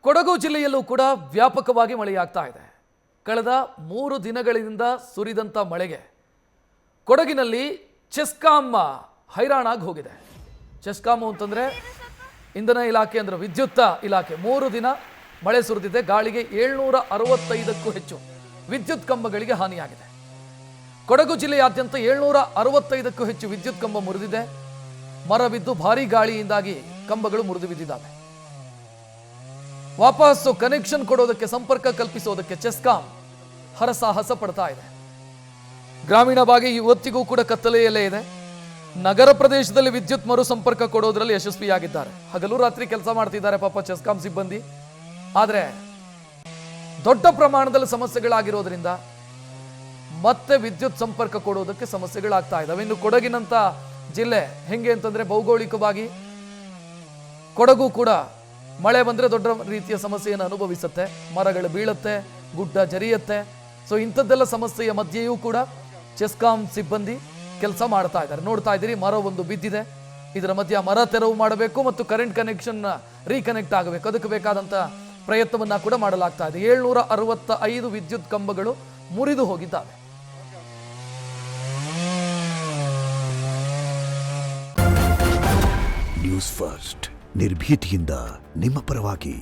ಕೊಡಗು ಜಿಲ್ಲೆಯಲ್ಲೂ ಕೂಡ ವ್ಯಾಪಕವಾಗಿ ಮಳೆಯಾಗ್ತಾ ಇದೆ. ಕಳೆದ 3 ದಿನಗಳಿಂದ ಸುರಿದಂತ ಮಳೆಗೆ ಕೊಡಗಿನಲ್ಲಿ ಚೆಸ್ಕಾಂ ಹೈರಾಣಾಗಿ ಹೋಗಿದೆ. ಚೆಸ್ಕಾಂ ಅಂತಂದ್ರೆ ಇಂಧನ ಇಲಾಖೆ ಅಂದ್ರೆ ವಿದ್ಯುತ್ ಇಲಾಖೆ 3 ದಿನ ಮಳೆ ಸುರಿದಿದೆ. ಗಾಳಿಗೆ 765ಕ್ಕೂ ಹೆಚ್ಚು ವಿದ್ಯುತ್ ಕಂಬಗಳಿಗೆ ಹಾನಿಯಾಗಿದೆ. ಕೊಡಗು ಜಿಲ್ಲೆಯಾದ್ಯಂತ 765ಕ್ಕೂ ಹೆಚ್ಚು ವಿದ್ಯುತ್ ಕಂಬ ಮುರಿದಿದೆ. ಮರ ಬಿದ್ದು ಭಾರೀ ಗಾಳಿಯಿಂದಾಗಿ ಕಂಬಗಳು ಮುರಿದು ಬಿದ್ದಿದ್ದಾವೆ. ವಾಪಸ್ಸು ಕನೆಕ್ಷನ್ ಕೊಡೋದಕ್ಕೆ, ಸಂಪರ್ಕ ಕಲ್ಪಿಸೋದಕ್ಕೆ ಚೆಸ್ಕಾಂ ಹರಸಾಹಸ ಪಡ್ತಾ ಇದೆ. ಗ್ರಾಮೀಣ ಭಾಗ ಇವತ್ತಿಗೂ ಕೂಡ ಕತ್ತಲೆಯಲ್ಲೇ ಇದೆ. ನಗರ ಪ್ರದೇಶದಲ್ಲಿ ವಿದ್ಯುತ್ ಮರು ಸಂಪರ್ಕ ಕೊಡೋದ್ರಲ್ಲಿ ಯಶಸ್ವಿಯಾಗಿದ್ದಾರೆ. ಹಗಲು ರಾತ್ರಿ ಕೆಲಸ ಮಾಡ್ತಿದ್ದಾರೆ ಪಾಪ ಚೆಸ್ಕಾಂ ಸಿಬ್ಬಂದಿ. ಆದರೆ ದೊಡ್ಡ ಪ್ರಮಾಣದಲ್ಲಿ ಸಮಸ್ಯೆಗಳಾಗಿರೋದ್ರಿಂದ ಮತ್ತೆ ವಿದ್ಯುತ್ ಸಂಪರ್ಕ ಕೊಡೋದಕ್ಕೆ ಸಮಸ್ಯೆಗಳಾಗ್ತಾ ಇದ್ದಾವೆ. ಇನ್ನು ಕೊಡಗಿನಂತ ಜಿಲ್ಲೆ ಹೆಂಗೆ ಅಂತಂದ್ರೆ ಭೌಗೋಳಿಕವಾಗಿ ಕೊಡಗು ಕೂಡ ಮಳೆ ಬಂದರೆ ದೊಡ್ಡ ರೀತಿಯ ಸಮಸ್ಯೆಯನ್ನು ಅನುಭವಿಸುತ್ತೆ. ಮರಗಳು ಬೀಳುತ್ತೆ, ಗುಡ್ಡ ಜರಿಯುತ್ತೆ. ಸೊ ಇಂಥದ್ದೆಲ್ಲ ಸಮಸ್ಯೆಯ ಮಧ್ಯೆಯೂ ಕೂಡ ಚೆಸ್ಕಾಂ ಸಿಬ್ಬಂದಿ ಕೆಲಸ ಮಾಡ್ತಾ ಇದ್ದಾರೆ. ನೋಡ್ತಾ ಇದ್ದೀರಿ, ಮರ ಒಂದು ಬಿದ್ದಿದೆ. ಇದರ ಮಧ್ಯೆ ಮರ ತೆರವು ಮಾಡಬೇಕು ಮತ್ತು ಕರೆಂಟ್ ಕನೆಕ್ಷನ್ ರೀಕನೆಕ್ಟ್ ಆಗಬೇಕು. ಅದಕ್ಕೆ ಬೇಕಾದಂಥ ಪ್ರಯತ್ನವನ್ನ ಕೂಡ ಮಾಡಲಾಗ್ತಾ ಇದೆ. 765 ವಿದ್ಯುತ್ ಕಂಬಗಳು ಮುರಿದು ಹೋಗಿದ್ದಾವೆ. ನ್ಯೂಸ್ ಫಸ್ಟ್ ನಿರ್ಭೀತಿಯಿಂದ ನಿಮ್ಮ ಪರವಾಗಿ.